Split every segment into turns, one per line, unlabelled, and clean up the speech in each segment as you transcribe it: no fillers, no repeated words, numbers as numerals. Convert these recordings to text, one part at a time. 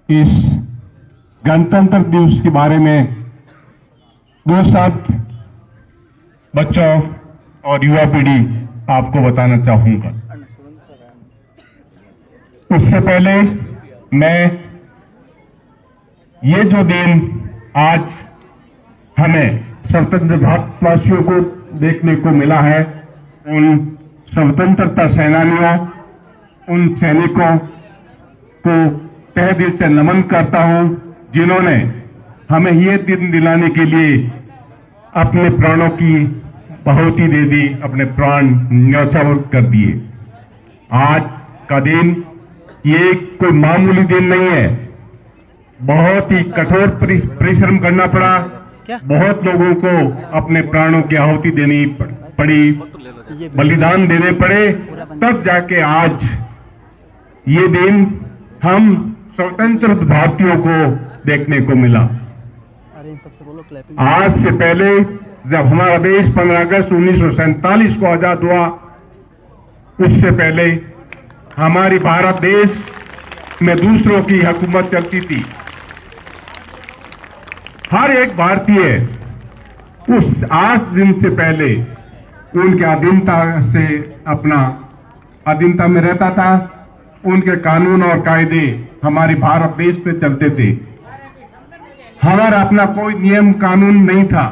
इस गणतंत्र दिवस के बारे में दो शब्द बच्चों और युवा पीढ़ी आपको बताना चाहूंगा। उससे पहले मैं ये जो दिन आज हमें स्वतंत्र भारतवासियों को देखने को मिला है, उन स्वतंत्रता सेनानियों, उन सैनिकों को तहे दिल से नमन करता हूं, जिन्होंने हमें ये दिन दिलाने के लिए अपने प्राणों की आहुति दे दी, अपने प्राण न्यौछावर कर दिए। आज का दिन ये कोई मामूली दिन नहीं है, बहुत ही कठोर परिश्रम करना पड़ा, बहुत लोगों को अपने प्राणों की आहुति देनी पड़ी, बलिदान देने पड़े, तब जाके आज ये दिन हम स्वतंत्र भारतीयों को देखने को मिला। आज से पहले जब हमारा देश 15 अगस्त 1947 को आजाद हुआ, उससे पहले हमारी भारत देश में दूसरों की हुकूमत चलती थी। हर एक भारतीय उस आज दिन से पहले उनके अधीनता से अपना अधीनता में रहता था। उनके कानून और कायदे हमारे भारत देश पे चलते थे। हमारा अपना कोई नियम कानून नहीं था,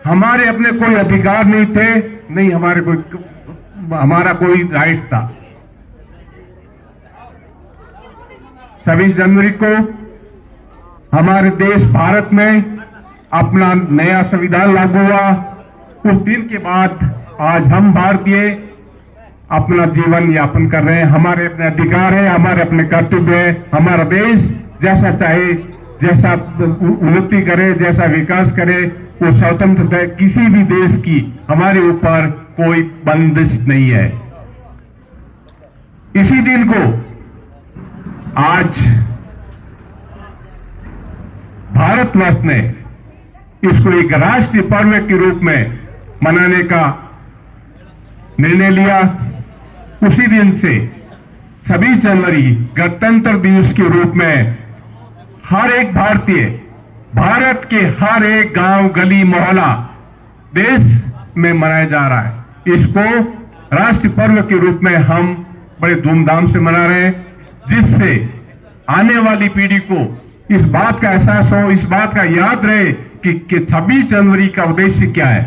हमारे अपने कोई अधिकार नहीं थे, नहीं हमारा कोई राइट्स था। 26 जनवरी को हमारे देश भारत में अपना नया संविधान लागू हुआ। उस दिन के बाद आज हम भारतीय अपना जीवन यापन कर रहे हैं। हमारे अपने अधिकार है, हमारे अपने कर्तव्य है। हमारा देश जैसा चाहे, जैसा उन्नति करे, जैसा विकास करे, वो स्वतंत्र है। किसी भी देश की हमारे ऊपर कोई बंदिश नहीं है। इसी दिन को आज भारतवर्ष ने इसको एक राष्ट्रीय पर्व के रूप में मनाने का निर्णय लिया। उसी दिन से 26 जनवरी गणतंत्र दिवस के रूप में हर एक भारतीय, भारत के हर एक गांव, गली, मोहल्ला, देश में मनाया जा रहा है। इसको राष्ट्रीय पर्व के रूप में हम बड़े धूमधाम से मना रहे हैं, जिससे आने वाली पीढ़ी को इस बात का एहसास हो, इस बात का याद रहे कि 26 जनवरी का उद्देश्य क्या है,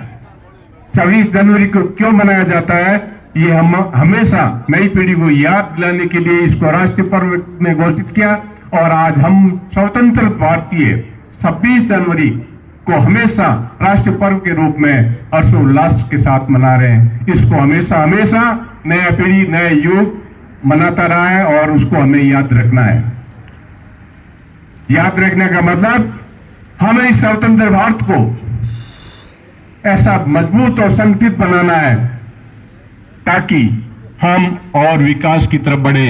26 जनवरी को क्यों मनाया जाता है। ये हम हमेशा नई पीढ़ी को याद दिलाने के लिए इसको राष्ट्रीय पर्व में घोषित किया। और आज हम स्वतंत्र भारतीय 26 जनवरी को हमेशा राष्ट्रीय पर्व के रूप में हर्षोल्लास के साथ मना रहे हैं। इसको हमेशा हमेशा नया पीढ़ी, नया युग मनाता रहा है और उसको हमें याद रखना है। याद रखने का मतलब हमें इस स्वतंत्र भारत को ऐसा मजबूत और संगठित बनाना है ताकि हम और विकास की तरफ बढ़े।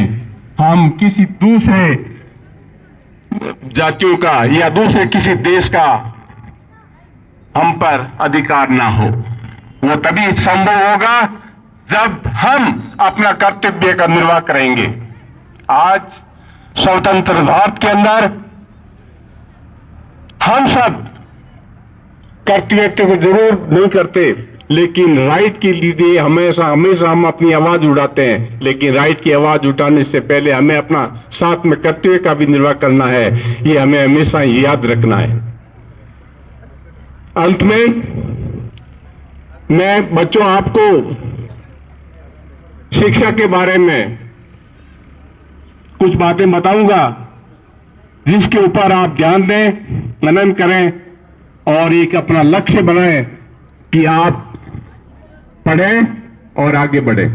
हम किसी दूसरे जातियों का या दूसरे किसी देश का हम पर अधिकार ना हो। वो तभी संभव होगा जब हम अपना कर्तव्य का निर्वाह करेंगे। आज स्वतंत्र भारत के अंदर हम सब कर्तव्य को जरूर नहीं करते, लेकिन राइट के लिए हमेशा हम अपनी आवाज उठाते हैं। लेकिन राइट की आवाज उठाने से पहले हमें अपना साथ में कर्तव्य का भी निर्वाह करना है। ये हमें हमेशा याद रखना है। अंत में मैं बच्चों आपको शिक्षा के बारे में कुछ बातें बताऊंगा, जिसके ऊपर आप ध्यान दें, मनन करें और एक अपना लक्ष्य बनाएं कि आप पढ़ें और आगे बढ़ें।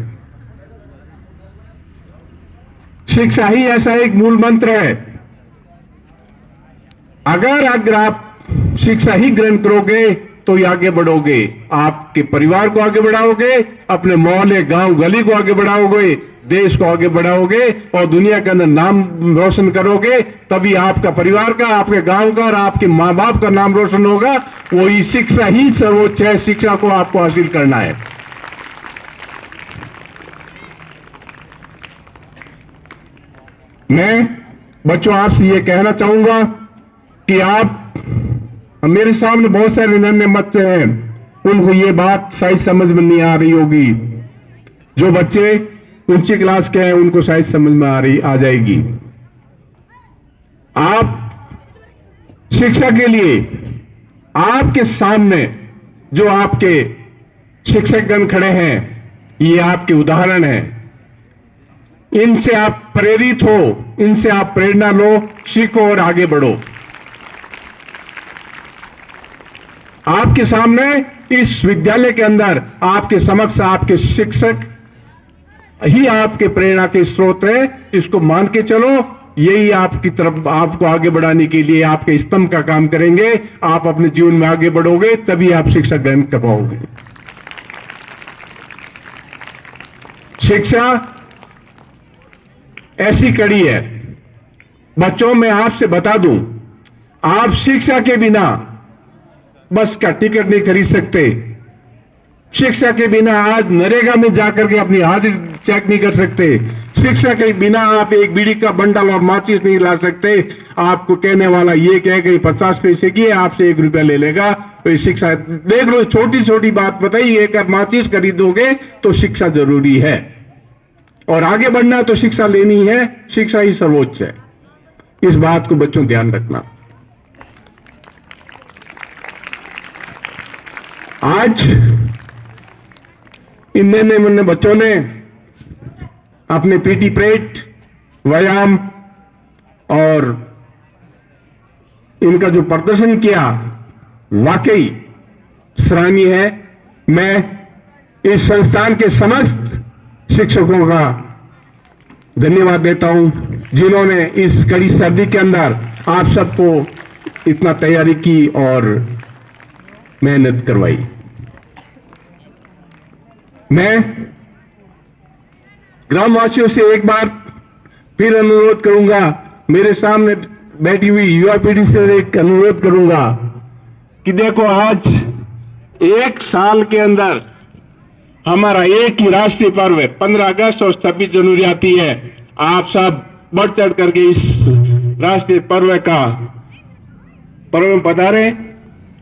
शिक्षा ही ऐसा एक मूल मंत्र है। अगर आप शिक्षा ही ग्रहण करोगे तो ही आगे बढ़ोगे। आपके परिवार को आगे बढ़ाओगे, अपने मोहल्ले, गांव, गली को आगे बढ़ाओगे, देश को आगे बढ़ाओगे और दुनिया के अंदर नाम रोशन करोगे। तभी आपका परिवार का, आपके गांव का और आपके मां बाप का नाम रोशन होगा। वही शिक्षा ही सर्वोच्च है। शिक्षा को आपको हासिल करना है। मैं
बच्चों, आपसे ये कहना चाहूंगा कि आप मेरे सामने बहुत सारे नन्हे बच्चे हैं, उनको ये बात शायद समझ में नहीं आ रही होगी। जो बच्चे ऊंची क्लास के हैं उनको शायद समझ में आ जाएगी। आप शिक्षा के लिए आपके सामने जो आपके शिक्षकगण खड़े हैं, ये आपके उदाहरण हैं। इनसे आप प्रेरित हो, इनसे आप प्रेरणा लो, सीखो और आगे बढ़ो। आपके सामने इस विद्यालय के अंदर आपके समक्ष आपके शिक्षक ही आपके प्रेरणा के स्रोत है। इसको मान के चलो, यही आपकी तरफ आपको आगे बढ़ाने के लिए आपके स्तंभ का काम करेंगे। आप अपने जीवन में आगे बढ़ोगे तभी आप शिक्षा ग्रहण कर पाओगे। शिक्षा ऐसी कड़ी है बच्चों, मैं आपसे बता दूं, आप शिक्षा के बिना बस का टिकट नहीं खरीद सकते। शिक्षा के बिना आज नरेगा में जाकर के अपनी हाजिरी चेक नहीं कर सकते। शिक्षा के बिना आप एक बीड़ी का बंडल और माचिस नहीं ला सकते। आपको कहने वाला ये कह कि 50 पैसे की है, आपसे 1 रुपया ले लेगा। तो शिक्षा देख लो, छोटी छोटी बात बताइए, एक माचिस खरीदोगे तो शिक्षा जरूरी है, और आगे बढ़ना तो शिक्षा लेनी है। शिक्षा ही सर्वोच्च है। इस बात को बच्चों ध्यान रखना। आज इन नन्हे बच्चों ने अपने पीटी परेड, व्यायाम और इनका जो प्रदर्शन किया वाकई सराहनीय है। मैं इस संस्थान के समस्त शिक्षकों का धन्यवाद देता हूं, जिन्होंने इस कड़ी सर्दी के अंदर आप सबको इतना तैयारी की और मेहनत करवाई। मैं ग्रामवासियों से एक बार फिर अनुरोध करूंगा, मेरे सामने बैठी हुई युवा पीढ़ी से एक अनुरोध करूंगा कि देखो, आज 1 साल के अंदर हमारा एक ही राष्ट्रीय पर्व है, 15 अगस्त और 26 जनवरी आती है। आप सब बढ़ चढ़ करके इस राष्ट्रीय पर्व में पधारें,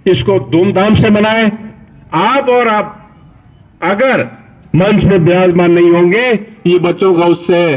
इसको धूमधाम से मनाएं। आप और आप अगर मंच में विराजमान नहीं होंगे, ये बच्चों का उससे